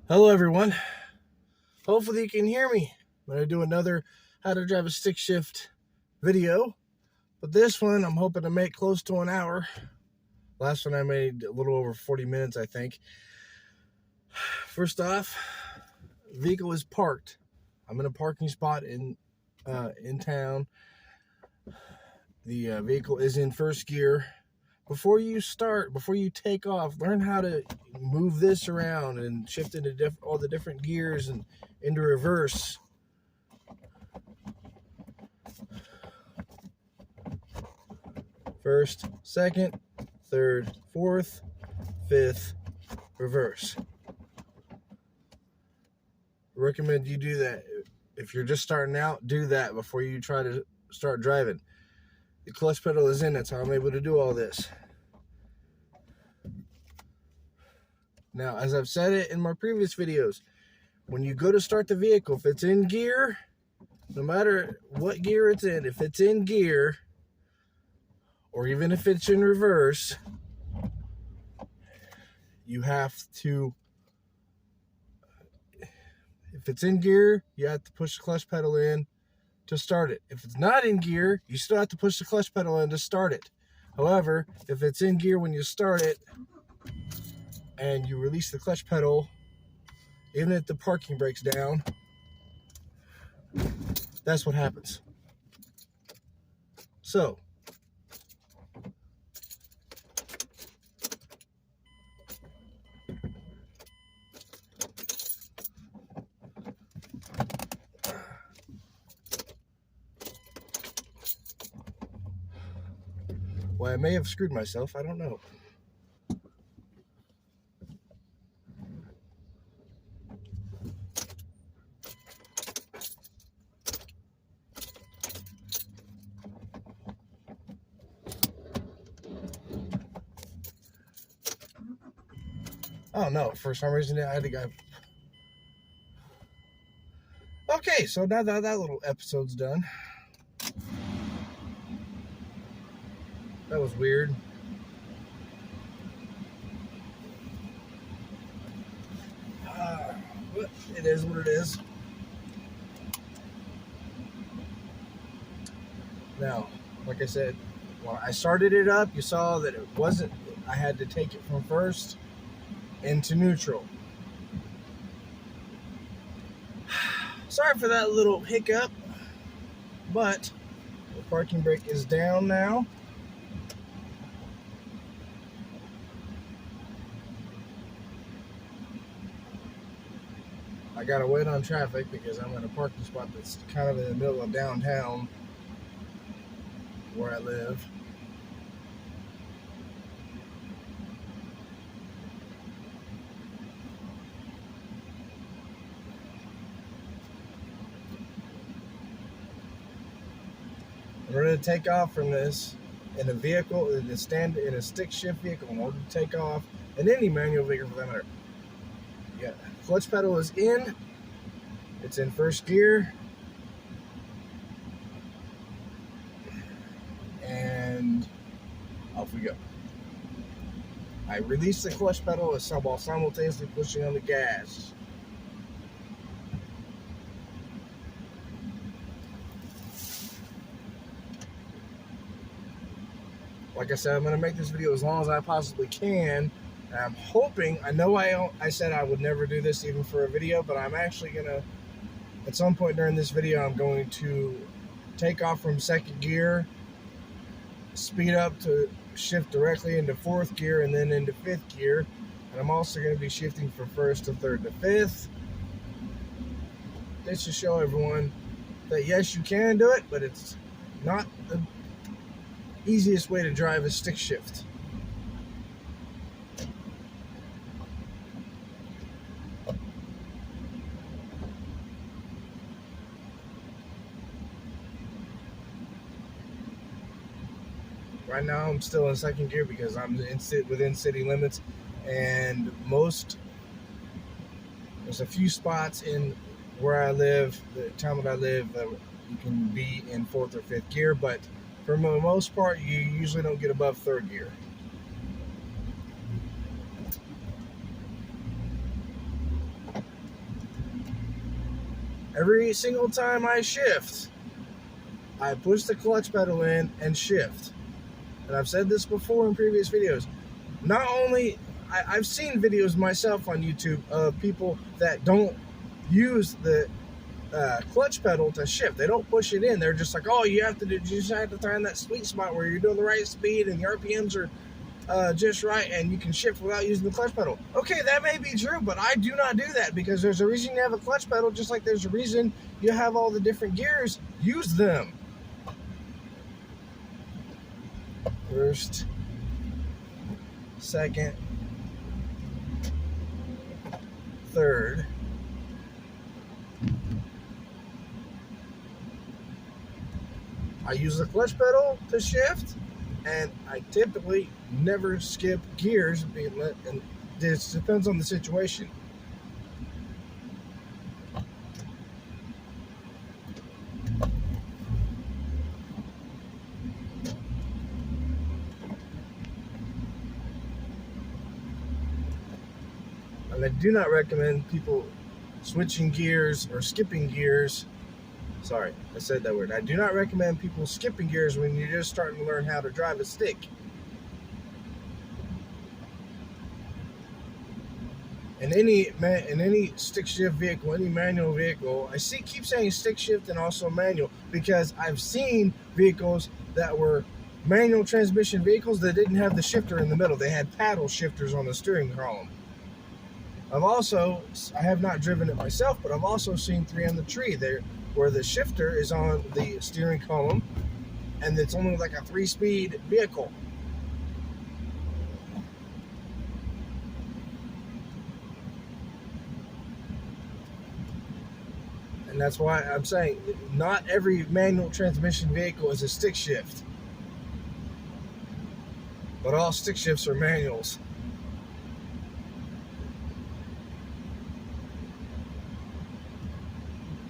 Hello everyone, hopefully you can hear me. I'm going to do another how to drive a stick shift video, but this one I'm hoping to make close to an hour. Last one I made a little over 40 minutes, I think. First off, vehicle is parked. I'm in a parking spot in town. The vehicle is in first gear. Before you take off, learn how to move this around and shift into all the different gears and into reverse. First, second, third, fourth, fifth, reverse. Recommend you do that. If you're just starting out, do that before you try to start driving. The clutch pedal is in, that's how I'm able to do all this. Now, as I've said it in my previous videos, when you go to start the vehicle, if it's in gear, no matter what gear it's in, if it's in gear, or even if it's in reverse, you have to, if it's in gear, you have to push the clutch pedal in to start it. If it's not in gear, you still have to push the clutch pedal in to start it. However, if it's in gear when you start it and you release the clutch pedal, even if the parking breaks down, that's what happens. So, well, I may have screwed myself, I don't know. Oh no, for some reason I had to go. Okay, so now that little episode's done. That was weird. But it is what it is. Now, like I said, when I started it up, you saw that it wasn't, I had to take it from first into neutral. Sorry for that little hiccup, but the parking brake is down now. I gotta wait on traffic because I'm in a parking spot that's kind of in the middle of downtown where I live. In order to take off from this in a vehicle, in a stick shift vehicle, in order to take off, in any manual vehicle for that matter, yeah, clutch pedal is in, it's in first gear, and off we go. I release the clutch pedal while simultaneously pushing on the gas. Like I said, I'm going to make this video as long as I possibly can. And I'm hoping, I know I said I would never do this even for a video, but I'm actually going to, at some point during this video, I'm going to take off from second gear, speed up to shift directly into fourth gear and then into fifth gear. And I'm also going to be shifting from first to third to fifth. This to show everyone that yes, you can do it, but it's not the easiest way to drive a stick shift. Right now I'm still in second gear because I'm within city limits, and there's a few spots in where I live, the town that I live, that you can be in fourth or fifth gear, but for the most part, you usually don't get above third gear. Every single time I shift, I push the clutch pedal in and shift. And I've said this before in previous videos. Not only, I've seen videos myself on YouTube of people that don't use the clutch pedal to shift. They don't push it in. They're just like, oh, you just have to find that sweet spot where you're doing the right speed and the RPMs are just right and you can shift without using the clutch pedal. Okay, that may be true, but I do not do that because there's a reason you have a clutch pedal, just like there's a reason you have all the different gears. Use them. First, second, third. I use the clutch pedal to shift, and I typically never skip gears, and this depends on the situation. And I do not recommend people switching gears or skipping gears. Sorry, I said that word. I do not recommend people skipping gears when you're just starting to learn how to drive a stick. In any stick shift vehicle, any manual vehicle, I keep saying stick shift and also manual because I've seen vehicles that were manual transmission vehicles that didn't have the shifter in the middle. They had paddle shifters on the steering column. I have not driven it myself, but I've also seen 3 on the tree there where the shifter is on the steering column and it's only like a 3-speed vehicle. And that's why I'm saying not every manual transmission vehicle is a stick shift, but all stick shifts are manuals.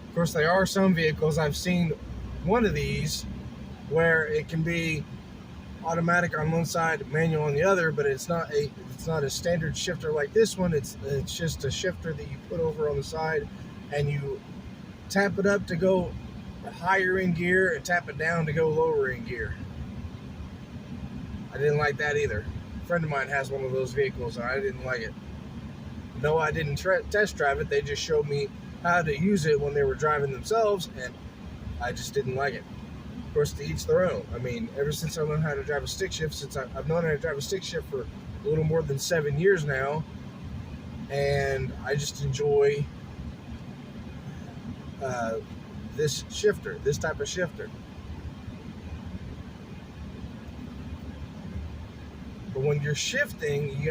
Of course, there are some vehicles, I've seen one of these where it can be automatic on one side, manual on the other, but it's not a standard shifter like this one. It's just a shifter that you put over on the side and you tap it up to go higher in gear and tap it down to go lower in gear. I didn't like that either. A friend of mine has one of those vehicles and I didn't like it. No, I didn't test drive it. They just showed me how to use it when they were driving themselves, and I just didn't like it. Of course, to each their own. I mean, ever since I learned how to drive a stick shift, since I've known how to drive a stick shift for a little more than 7 years now, and I just enjoy this shifter, this type of shifter. But when you're shifting,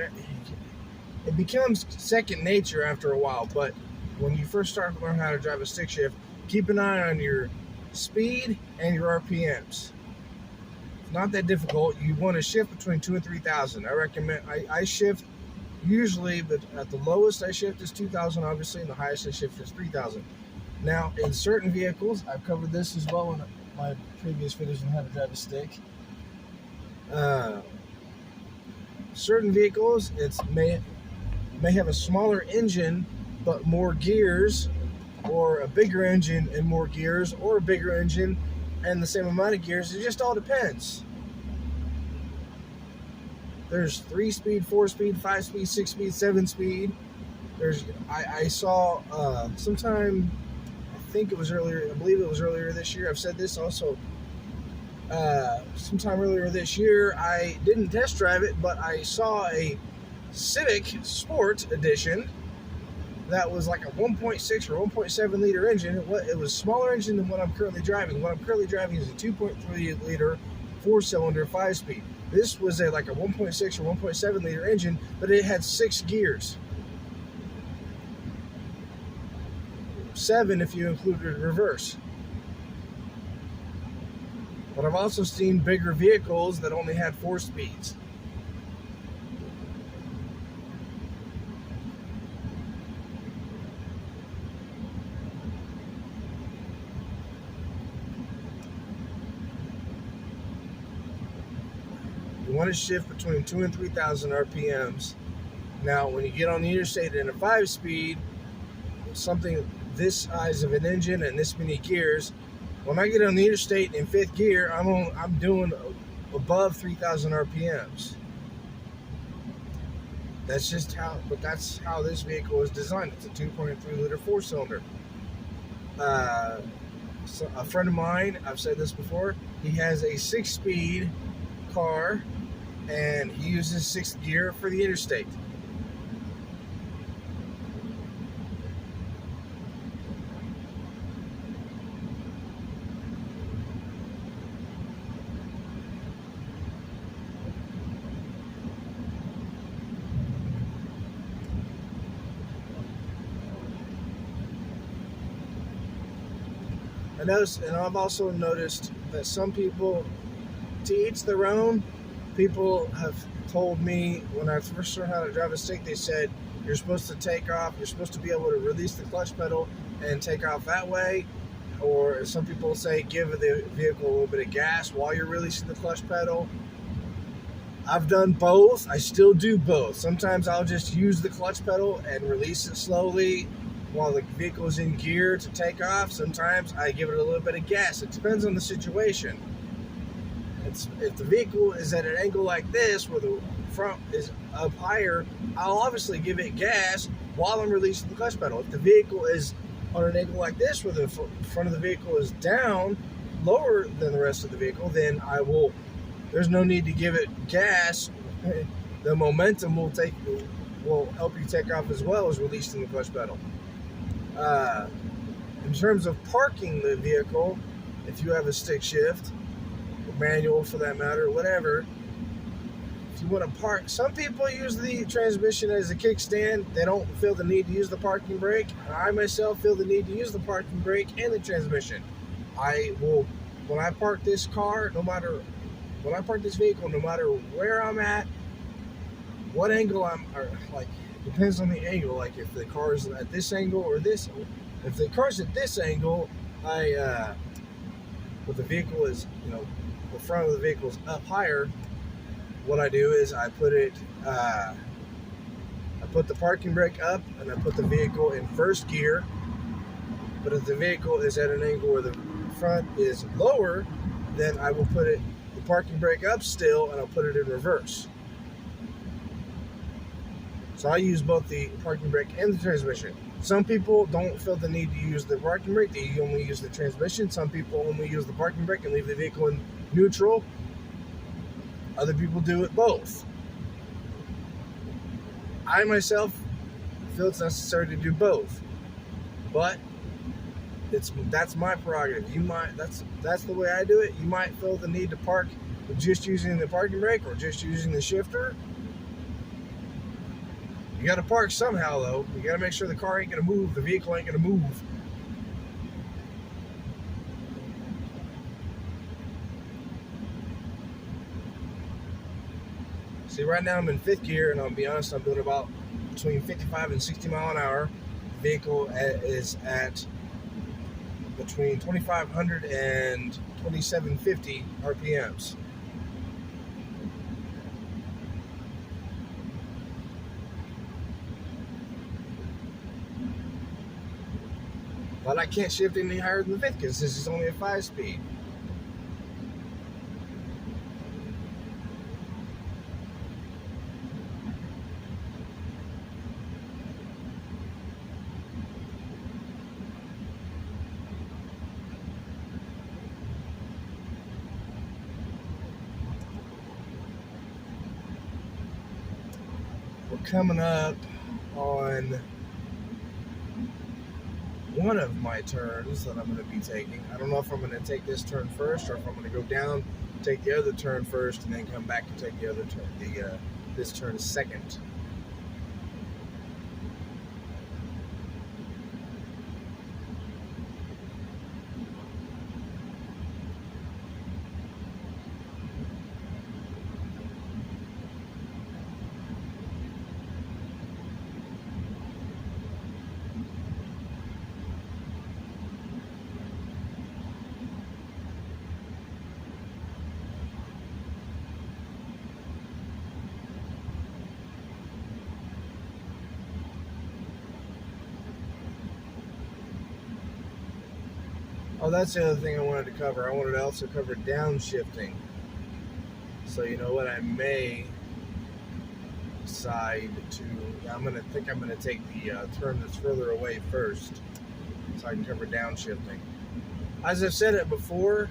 it becomes second nature after a while, but when you first start to learn how to drive a stick shift, keep an eye on your speed and your RPMs. It's not that difficult. You want to shift between 2,000 and 3,000. I recommend, I shift usually, but at the lowest I shift is 2,000, obviously, and the highest I shift is 3,000. Now, in certain vehicles, I've covered this as well in my previous videos on how to drive a stick. Certain vehicles, may have a smaller engine but more gears, or a bigger engine and more gears, or a bigger engine and the same amount of gears. It just all depends. There's 3-speed, 4-speed, 5-speed, 6-speed, 7-speed. I saw sometime, I believe it was earlier this year. I've said this also. Sometime earlier this year, I didn't test drive it, but I saw a Civic Sport Edition that was like a 1.6 or 1.7 liter engine. It was a smaller engine than what I'm currently driving. What I'm currently driving is a 2.3 liter 4-cylinder 5-speed. This was like a 1.6 or 1.7 liter engine, but it had 6 gears. 7 if you included reverse. But I've also seen bigger vehicles that only had 4 speeds. You want to shift between 2,000 and 3,000 RPMs. Now, when you get on the interstate in a 5-speed, something this size of an engine and this many gears. When I get on the interstate in fifth gear, I'm doing above 3,000 RPMs. That's just how, but that's how this vehicle is designed. It's a 2.3 liter four cylinder. So a friend of mine, I've said this before, he has a 6-speed car and he uses sixth gear for the interstate. And I've also noticed that some people, to each their own, people have told me when I first learned how to drive a stick, they said, you're supposed to take off, you're supposed to be able to release the clutch pedal and take off that way. Or some people say, give the vehicle a little bit of gas while you're releasing the clutch pedal. I've done both. I still do both. Sometimes I'll just use the clutch pedal and release it slowly while the vehicle is in gear to take off. Sometimes I give it a little bit of gas. It depends on the situation. If the vehicle is at an angle like this where the front is up higher, I'll obviously give it gas while I'm releasing the clutch pedal. If the vehicle is on an angle like this where the front of the vehicle is down, lower than the rest of the vehicle, then there's no need to give it gas. The momentum will help you take off as well as releasing the clutch pedal. In terms of parking the vehicle, if you have a stick shift, or manual for that matter, whatever, if you want to park, some people use the transmission as a kickstand. They don't feel the need to use the parking brake. I myself feel the need to use the parking brake and the transmission. When I park this vehicle, no matter where I'm at, what angle depends on the angle. Like if the car's at this angle or this, if the car's at this angle, but the vehicle is, the front of the vehicle is up higher, what I do is I put the parking brake up and I put the vehicle in first gear. But if the vehicle is at an angle where the front is lower, then I will put the parking brake up still and I'll put it in reverse. So I use both the parking brake and the transmission. Some people don't feel the need to use the parking brake. They only use the transmission. Some people only use the parking brake and leave the vehicle in neutral. Other people do it both. I myself feel it's necessary to do both. But that's my prerogative. That's the way I do it. You might feel the need to park with just using the parking brake or just using the shifter. You got to park somehow, though. You got to make sure the car ain't going to move, the vehicle ain't going to move. See, right now I'm in fifth gear, and I'll be honest, I'm doing about between 55 and 60 mile an hour. The vehicle is at between 2,500 and 2,750 RPMs. But I can't shift any higher than the fifth because this is only a 5-speed. We're coming up on one of my turns that I'm going to be taking. I don't know if I'm going to take this turn first or if I'm going to go down, take the other turn first, and then come back and take the other turn, this turn second. Oh, that's the other thing I wanted to cover. I wanted to also cover downshifting. So you know what? I may decide to. I'm gonna take the turn that's further away first, so I can cover downshifting. As I've said it before,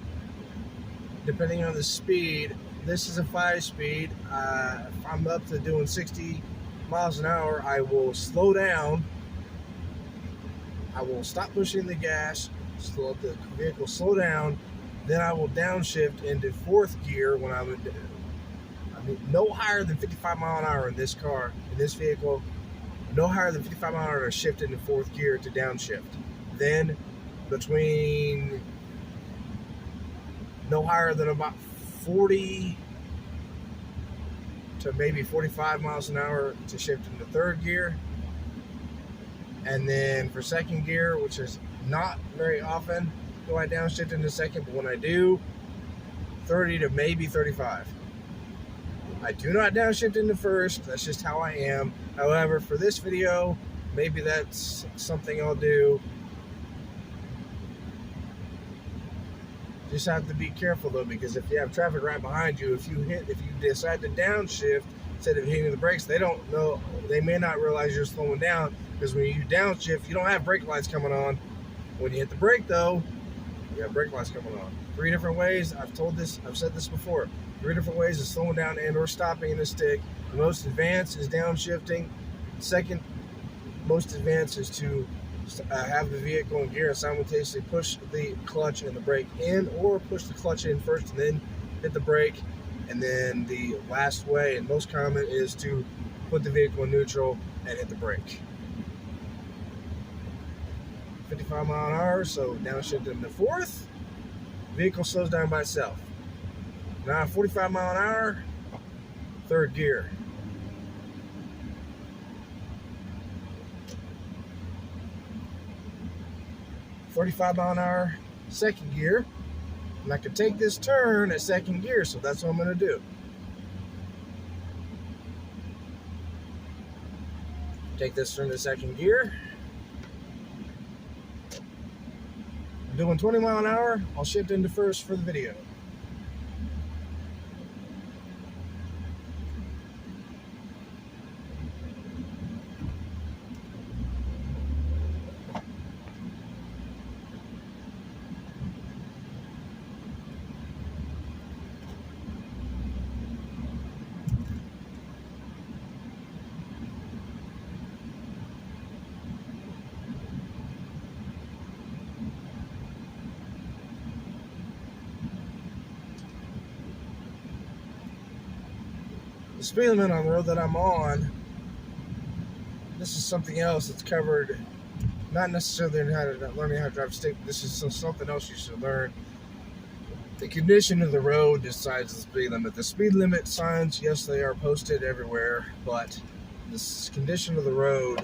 depending on the speed, this is a 5-speed. If I'm up to doing 60 miles an hour, I will slow down. I will stop pushing the gas, let the vehicle slow down. Then I will downshift into 4th gear when I'm no higher than 55 mile an hour in this car, in this vehicle. No higher than 55 mile an hour to shift into 4th gear to downshift. Then between no higher than about 40 to maybe 45 miles an hour to shift into 3rd gear. And then for 2nd gear, which is not very often, do I downshift into 2nd, but when I do, 30 to maybe 35. I do not downshift into 1st. That's just how I am. However, for this video, maybe that's something I'll do. Just have to be careful though, because if you have traffic right behind you, if you decide to downshift instead of hitting the brakes, they don't know. They may not realize you're slowing down, because when you downshift, you don't have brake lights coming on. When you hit the brake though, you have brake lights coming on. 3 different ways. I've said this before. 3 different ways of slowing down and or stopping in a stick. The most advanced is downshifting. Second most advanced is to have the vehicle in gear and simultaneously push the clutch and the brake in, or push the clutch in first and then hit the brake. And then the last way, and most common, is to put the vehicle in neutral and hit the brake. 55 mile an hour, so downshift into 4th. Vehicle slows down by itself. Now 45 mile an hour, 3rd gear. .45 mile an hour, 2nd gear. And I can take this turn at 2nd gear, so that's what I'm going to do. Take this turn to 2nd gear. I'm doing 20 mile an hour. I'll shift into 1st for the video. The speed limit on the road that I'm on, this is something else that's covered, not necessarily learning how to drive a stick, this is something else you should learn. The condition of the road decides the speed limit. The speed limit signs, yes, they are posted everywhere, but the condition of the road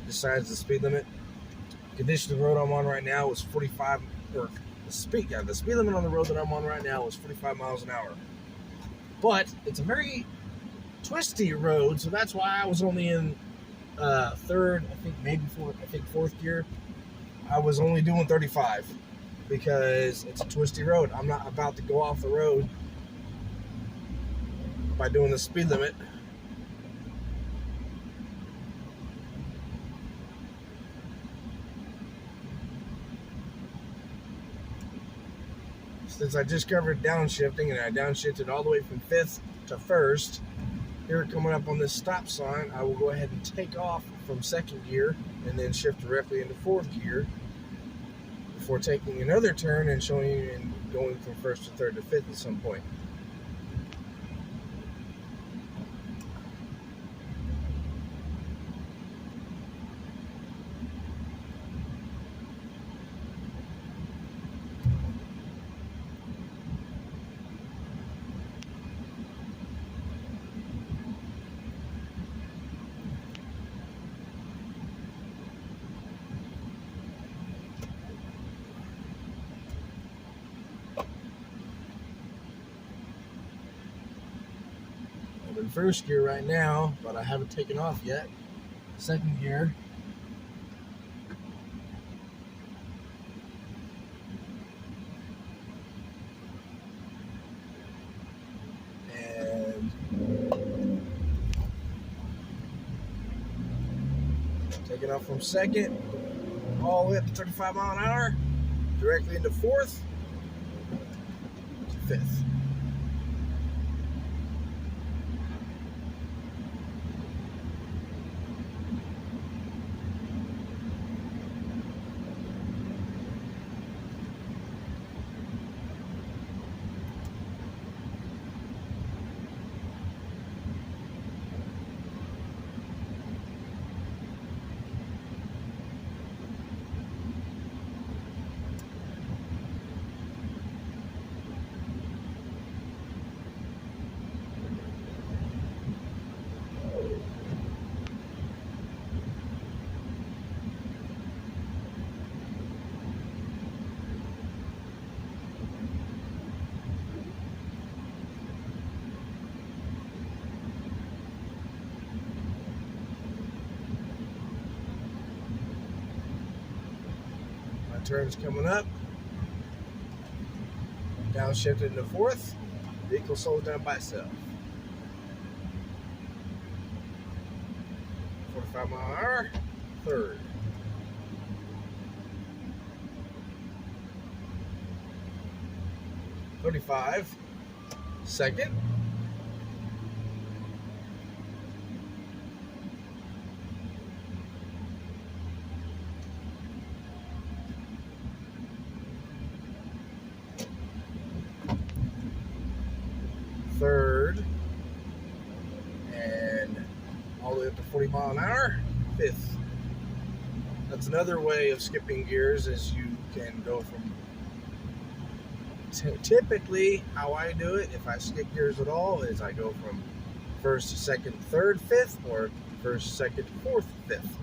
decides the speed limit. The condition of the road I'm on right now is 45, or the speed limit on the road that I'm on right now is 45 miles an hour. But it's a very twisty road, so that's why I was only in 3rd, I think maybe 4th gear. I was only doing 35 because it's a twisty road. I'm not about to go off the road by doing the speed limit. Since I just covered downshifting and I downshifted all the way from 5th to 1st, here coming up on this stop sign, I will go ahead and take off from 2nd gear and then shift directly into 4th gear before taking another turn and showing you and going from 1st to 3rd to 5th at some point. I'm in 1st gear right now, but I haven't taken off yet. 2nd gear. Taking off from second, all the way up to 35 mile an hour, directly into fourth to fifth. Turns coming up, downshifted into fourth, vehicle slows down by itself. 45 mile an hour, third. .35, second. Third, and all the way up to 40 mile an hour, fifth. That's another way of skipping gears, is you can go from, typically how I do it, if I skip gears at all, is I go from first, second, third, fifth, or first, second, fourth, fifth.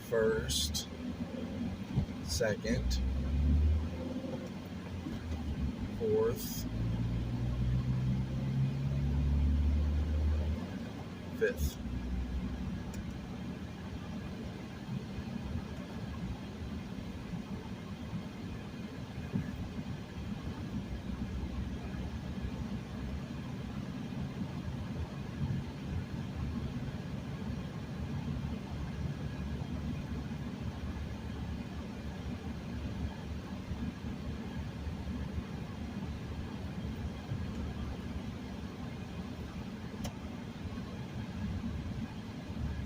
First, second, fourth, fifth.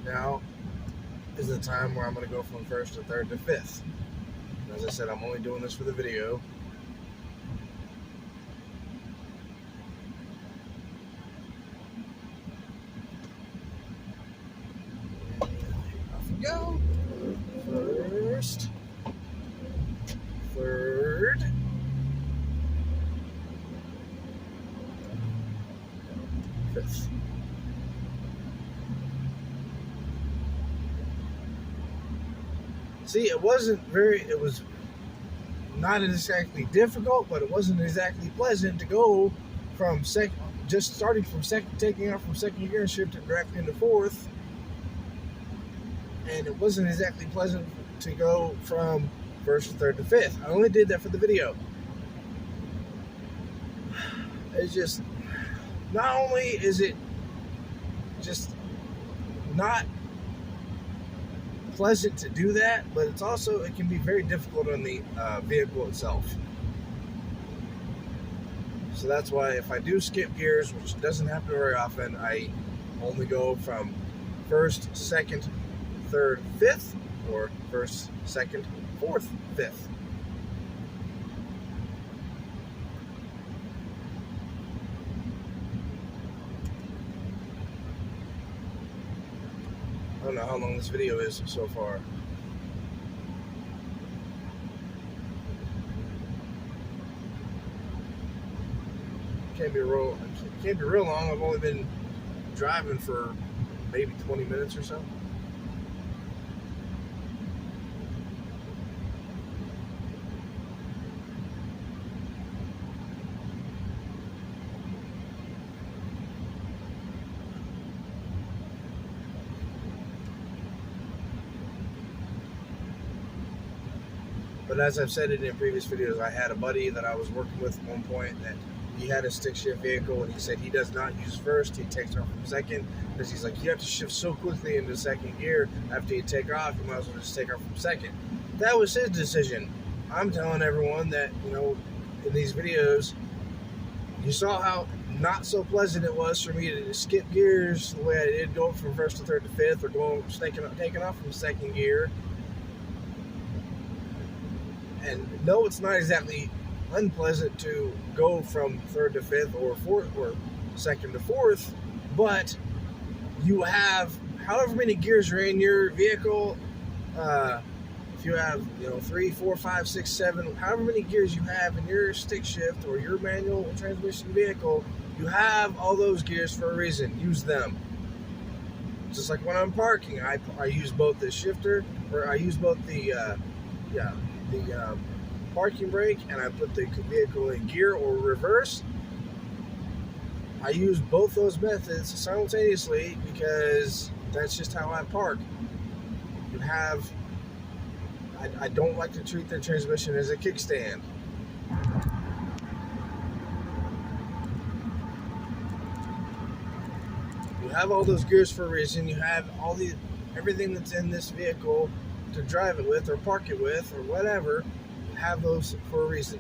Now is the time where I'm going to go from first to third to fifth. As I said, I'm only doing this for the video. Off we go. First, third, fifth. See, it was not exactly difficult, but it wasn't exactly pleasant to go from just starting from second, taking off from second gear and shifting directly into fourth. And it wasn't exactly pleasant to go from first to third to fifth. I only did that for the video. It's just, not only is it just not pleasant to do that, but it's also, it can be very difficult on the vehicle itself. So that's why if I do skip gears, which doesn't happen very often, I only go from first, second, third, fifth, or first, second, fourth, fifth. I don't know how long this video is so far. can't be real long. I've only been driving for maybe 20 minutes or so. But as I've said it in previous videos, I had a buddy that I was working with at one point that he had a stick shift vehicle, and he said he does not use first, he takes off from second, because he's like, you have to shift so quickly into second gear after you take off, you might as well just take off from second. That was his decision. I'm telling everyone that, you know, in these videos, you saw how not so pleasant it was for me to skip gears the way I did, going from first to third to fifth, or taking off from second gear. And no, it's not exactly unpleasant to go from third to fifth or fourth or second to fourth, but you have however many gears are in your vehicle. If you have, you know, 3, 4, 5, 6, 7, however many gears you have in your stick shift or your manual transmission vehicle, you have all those gears for a reason. Use them. Just like when I'm parking, I use both the shifter, or I use both the parking brake, and I put the vehicle in gear or reverse. I use both those methods simultaneously because that's just how I park. You have, I don't like to treat the transmission as a kickstand. You have all those gears for a reason. You have everything that's in this vehicle to drive it with or park it with or whatever. You have those for a reason.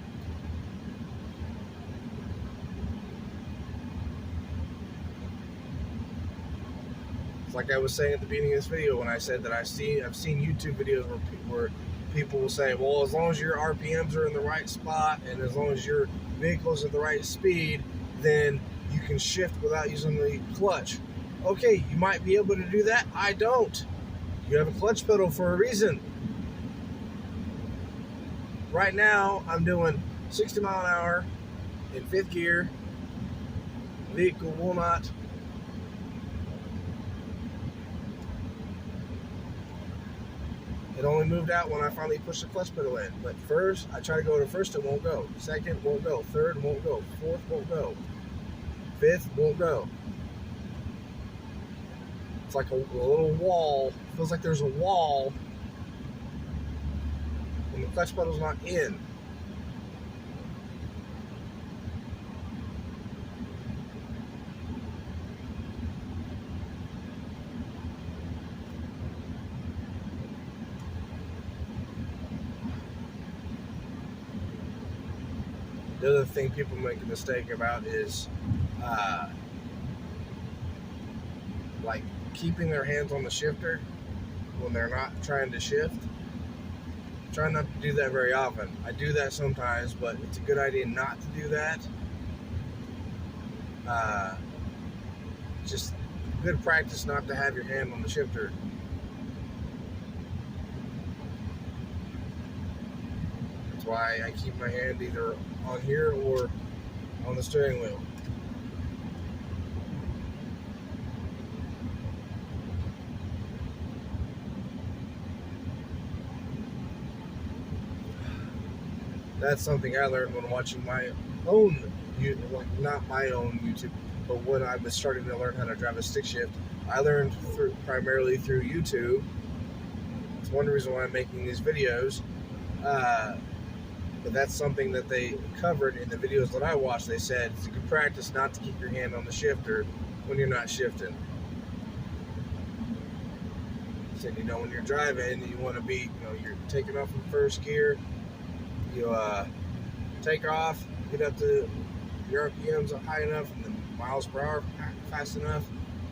It's like I was saying at the beginning of this video when I said that I've seen YouTube videos where people will say, well, as long as your RPMs are in the right spot and as long as your vehicle's at the right speed, then you can shift without using the clutch. Okay, you might be able to do that. I don't. You have a clutch pedal for a reason. Right now, I'm doing 60 mile an hour in fifth gear. Vehicle will not. It only moved out when I finally pushed the clutch pedal in. But first, I try to go to first, it won't go. Second, won't go. Third, won't go. Fourth, won't go. Fifth, won't go. It's like a little wall. It feels like there's a wall when the clutch pedal's not in. The other thing people make a mistake about is like keeping their hands on the shifter when they're not trying to shift. Try not to do that very often. I do that sometimes, but it's a good idea not to do that. Just good practice not to have your hand on the shifter. That's why I keep my hand either on here or on the steering wheel. That's something I learned when watching my own, not my own YouTube, but when I was starting to learn how to drive a stick shift. I learned primarily through YouTube. It's one reason why I'm making these videos. But that's something that they covered in the videos that I watched. They said it's a good practice not to keep your hand on the shifter when you're not shifting. They said, you know, when you're driving, you want to be, you know, you're taking off from first gear. You take off, get up to your RPMs high enough and the miles per hour fast enough,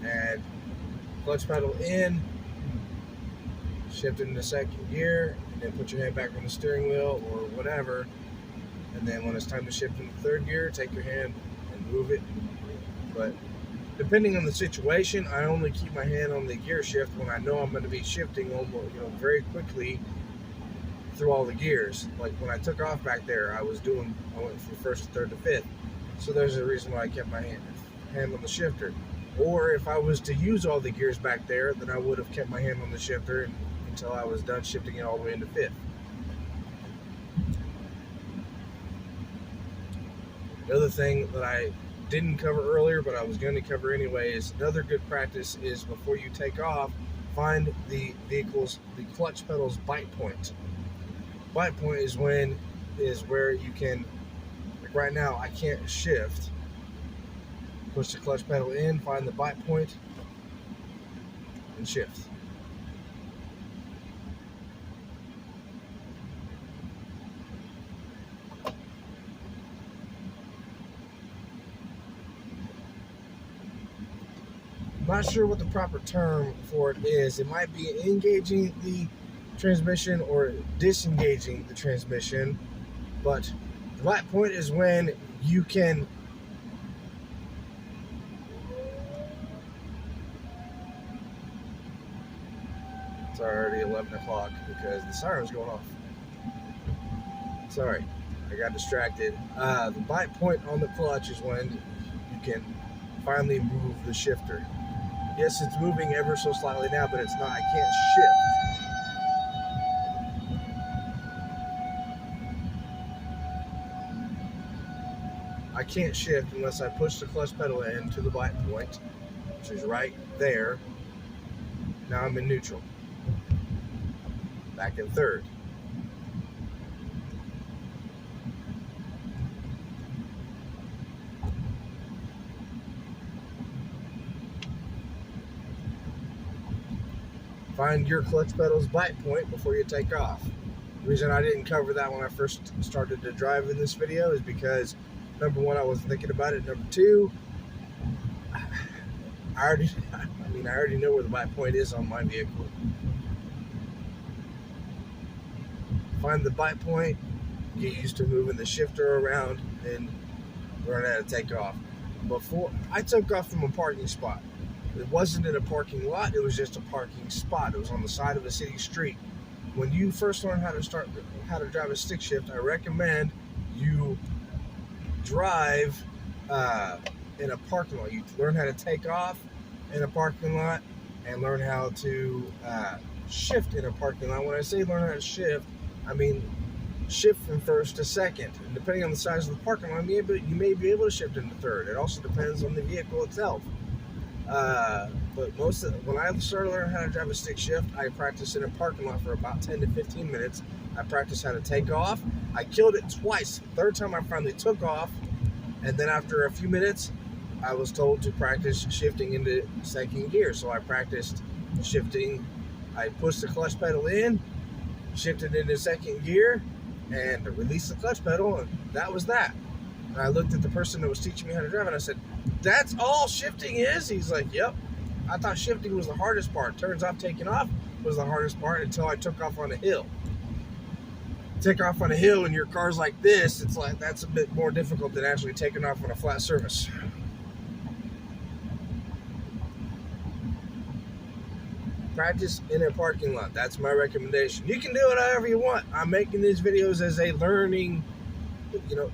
and clutch pedal in, shift into second gear, and then put your hand back on the steering wheel or whatever. And then when it's time to shift into third gear, take your hand and move it. But depending on the situation, I only keep my hand on the gear shift when I know I'm going to be shifting almost, very quickly through all the gears. Like when I took off back there, I went from first to third to fifth. So there's a reason why I kept my hand on the shifter. Or if I was to use all the gears back there, then I would have kept my hand on the shifter until I was done shifting it all the way into fifth. The other thing that I didn't cover earlier, but I was going to cover anyway, is another good practice is before you take off, find the clutch pedal's bite point. Bite point is where you can, like right now, I can't shift. Push the clutch pedal in, find the bite point, and shift. I'm not sure what the proper term for it is. It might be engaging the transmission or disengaging the transmission, but the bite point is when you can It's already 11 o'clock because the siren's going off. Sorry, I got distracted. The bite point on the clutch is when you can finally move the shifter. Yes, it's moving ever so slightly now, but it's not. I can't shift. I can't shift unless I push the clutch pedal in to the bite point, which is right there. Now I'm in neutral. Back in third. Find your clutch pedal's bite point before you take off. The reason I didn't cover that when I first started to drive in this video is because, number one, I wasn't thinking about it. Number two, I already know where the bite point is on my vehicle. Find the bite point, get used to moving the shifter around, and learn how to take off. Before I took off from a parking spot. It wasn't in a parking lot, it was just a parking spot. It was on the side of a city street. When you first learn how to drive a stick shift, I recommend you drive in a parking lot. You learn how to take off in a parking lot and learn how to shift in a parking lot. When I say learn how to shift, I mean shift from first to second. And depending on the size of the parking lot, you may be able to shift into third. It also depends on the vehicle itself. But when I started learning how to drive a stick shift, I practiced in a parking lot for about 10 to 15 minutes. I practiced how to take off. I killed it twice. The third time I finally took off, and then after a few minutes, I was told to practice shifting into second gear. So I practiced shifting. I pushed the clutch pedal in, shifted into second gear, and released the clutch pedal, and that was that. And I looked at the person that was teaching me how to drive, and I said, "That's all shifting is?" He's like, "Yep." I thought shifting was the hardest part. Turns out taking off was the hardest part until I took off on a hill. Take off on a hill and your car's like this, it's like that's a bit more difficult than actually taking off on a flat surface. Practice in a parking lot. That's my recommendation. You can do it however you want. I'm making these videos as a learning,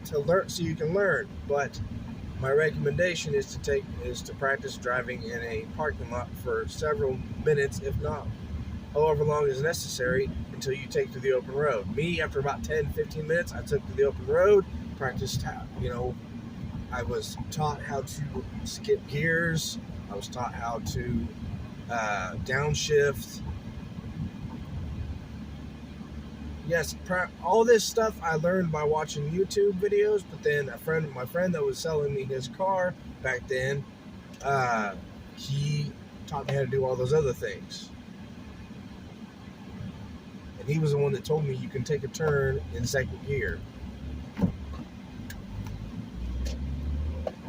to learn so you can learn. But my recommendation is to practice driving in a parking lot for several minutes, if not however long is necessary, until you take to the open road. Me, after about 10-15 minutes, I took to the open road, practiced how, I was taught how to skip gears. I was taught how to downshift. Yes, all this stuff I learned by watching YouTube videos, but then my friend that was selling me his car back then, he taught me how to do all those other things. And he was the one that told me you can take a turn in second gear.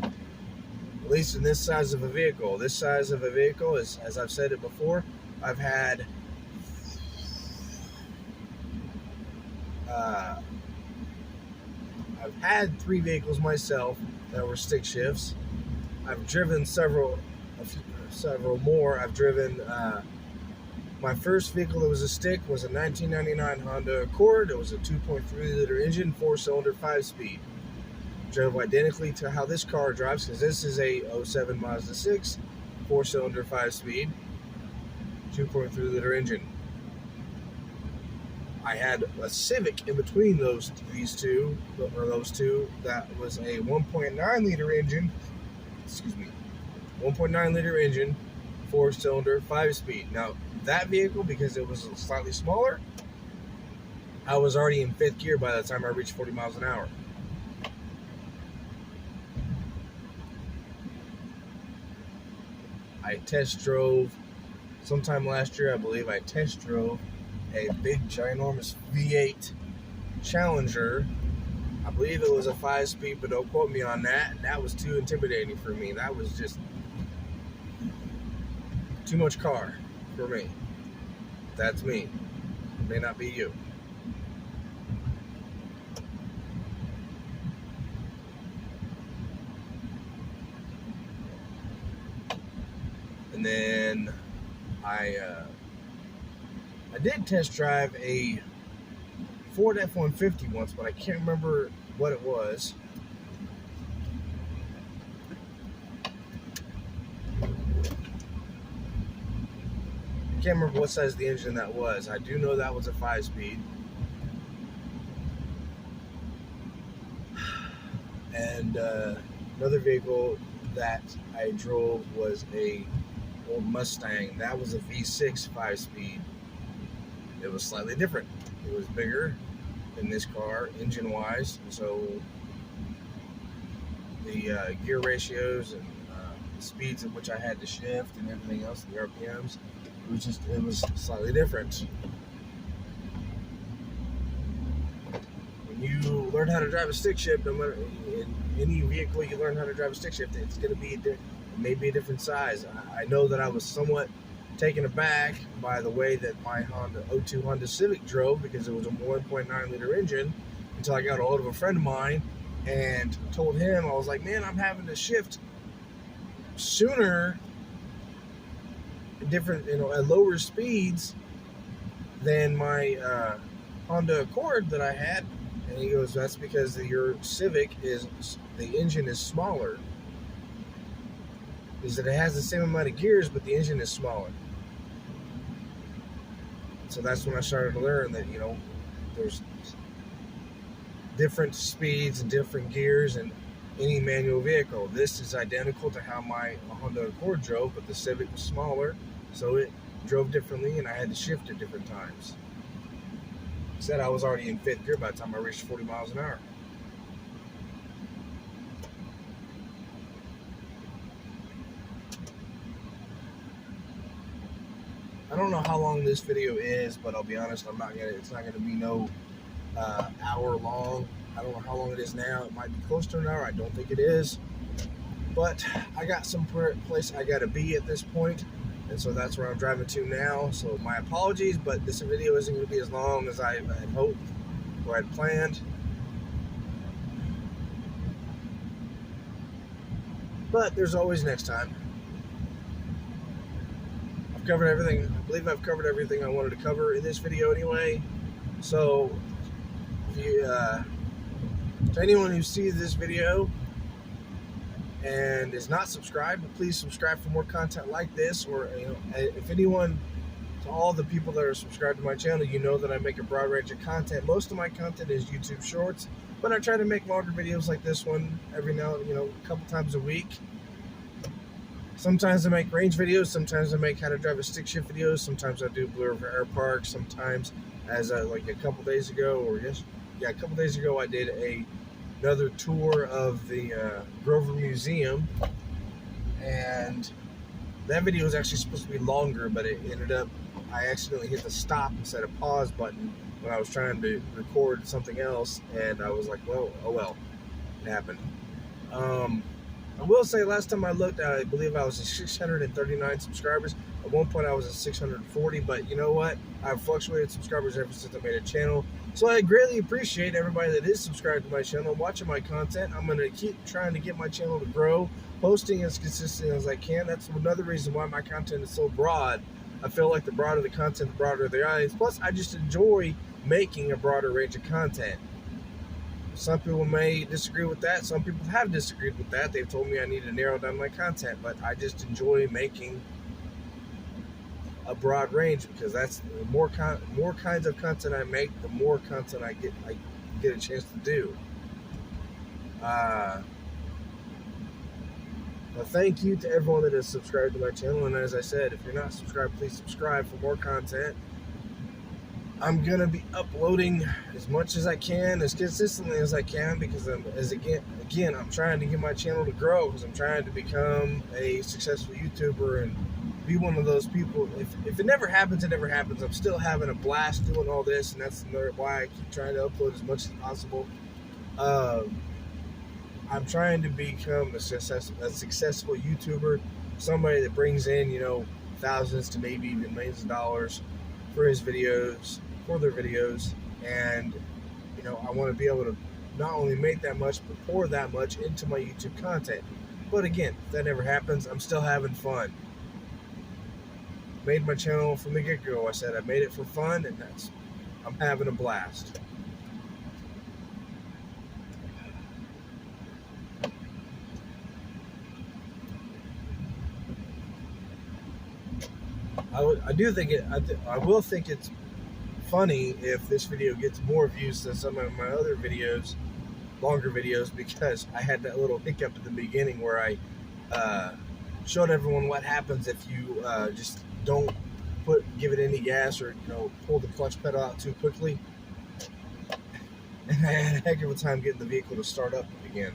At least in this size of a vehicle. This size of a vehicle is, as I've said it before, I've had I've had 3 vehicles myself that were stick shifts. I've driven several more. I've driven my first vehicle that was a stick was a 1999 Honda Accord. It was a 2.3 liter engine, 4-cylinder, 5-speed. drove identically to how this car drives, because this is a 07 Mazda 6, 4-cylinder, 5-speed, 2.3-liter engine. I had a Civic in between those two, that was a 1.9-liter engine, 1.9-liter engine, 4-cylinder, 5-speed. Now, that vehicle, because it was slightly smaller, I was already in 5th gear by the time I reached 40 miles an hour. I test drove, sometime last year, I believe, I test drove a big, ginormous V8 Challenger. I believe it was a 5-speed, but don't quote me on that. That was too intimidating for me. That was just too much car for me. That's me. It may not be you. And then I did test drive a Ford F-150 once, but I can't remember what it was. I can't remember what size the engine that was. I do know that was a 5-speed. And another vehicle that I drove was a old Mustang. That was a V6 5-speed. It was slightly different. It was bigger than this car, engine-wise, so the gear ratios and the speeds at which I had to shift and everything else, the RPMs, it was slightly different. When you learn how to drive a stick shift, no matter in any vehicle you learn how to drive a stick shift, it's going to be maybe a different size. I know that I was somewhat taken aback by the way that my 02 Honda Civic drove, because it was a 1.9-liter engine, until I got a hold of a friend of mine and told him, I was like, man, I'm having to shift sooner, different, at lower speeds than my Honda Accord that I had. And he goes, that's because your Civic the engine is smaller. Is that it has the same amount of gears, but the engine is smaller. So that's when I started to learn that, there's different speeds and different gears in any manual vehicle. This is identical to how my Honda Accord drove, but the Civic was smaller, so it drove differently, and I had to shift at different times. Said I was already in 5th gear by the time I reached 40 miles an hour. I don't know how long this video is, but I'll be honest, it's not gonna be no hour long. I don't know how long it is now. It might be close to an hour. I don't think it is. But I got some place I gotta be at this point, and so that's where I'm driving to now. So my apologies, but this video isn't gonna be as long as I had hoped or had planned. But there's always next time. I've covered everything. I believe I've covered everything I wanted to cover in this video anyway. So, to anyone who sees this video and is not subscribed, please subscribe for more content like this. Or if anyone, to all the people that are subscribed to my channel, you know that I make a broad range of content. Most of my content is YouTube Shorts, but I try to make longer videos like this one every now, a couple times a week. Sometimes I make range videos, sometimes I make how to drive a stick shift videos, sometimes I do Blue River Air Park, sometimes, as like a couple days ago, a couple days ago, I did another tour of the Grover Museum, and that video was actually supposed to be longer, but it ended up, I accidentally hit the stop instead of pause button when I was trying to record something else, and I was like, well, oh well, it happened. I will say, last time I looked, I believe I was at 639 subscribers. At one point, I was at 640, but you know what? I've fluctuated subscribers ever since I made a channel. So I greatly appreciate everybody that is subscribed to my channel, watching my content. I'm going to keep trying to get my channel to grow, posting as consistent as I can. That's another reason why my content is so broad. I feel like the broader the content, the broader the audience. Plus, I just enjoy making a broader range of content. some people may disagree with that. Some people have disagreed with that. They've told me I need to narrow down my content, but I just enjoy making a broad range, because that's the more kinds of content I make, the more content I get a chance to do. But thank you to everyone that has subscribed to my channel, and as I said, if you're not subscribed, please subscribe for more content. I'm gonna be uploading as much as I can, as consistently as I can, because I'm trying to get my channel to grow, because I'm trying to become a successful YouTuber and be one of those people. If it never happens, it never happens. I'm still having a blast doing all this, and that's why I keep trying to upload as much as possible. I'm trying to become a successful YouTuber, somebody that brings in, thousands to maybe even millions of dollars for their videos, and I want to be able to not only make that much, but pour that much into my YouTube content. But again, if that never happens, I'm still having fun. Made my channel from the get-go. I said I made it for fun, and I'm having a blast. I will think it's funny if this video gets more views than some of my other videos, longer videos, because I had that little hiccup at the beginning where I showed everyone what happens if you just don't give it any gas, or pull the clutch pedal out too quickly. And I had a heck of a time getting the vehicle to start up again.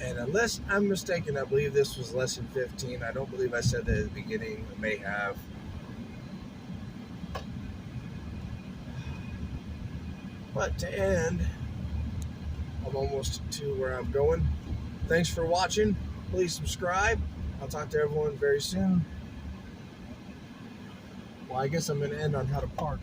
And unless I'm mistaken, I believe this was lesson 15. I don't believe I said that at the beginning. I may have. But to end, I'm almost to where I'm going. Thanks for watching. Please subscribe. I'll talk to everyone very soon. Well, I guess I'm going to end on how to park.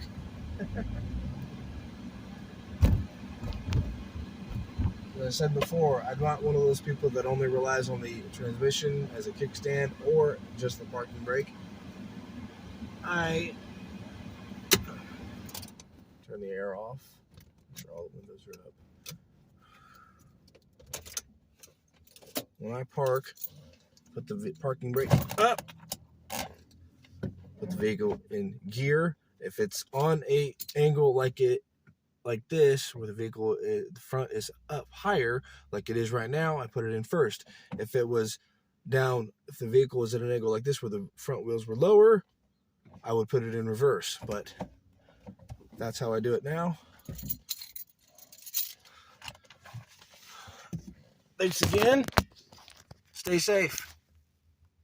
As I said before, I'm not one of those people that only relies on the transmission as a kickstand or just the parking brake. I turn the air off. Make sure all the windows are up. When I park, put the parking brake up. Put the vehicle in gear. If it's on a angle like this, where the vehicle, the front is up higher, like it is right now, I put it in first. If it was down, if the vehicle was at an angle like this, where the front wheels were lower, I would put it in reverse. But that's how I do it now. Thanks again. Stay safe.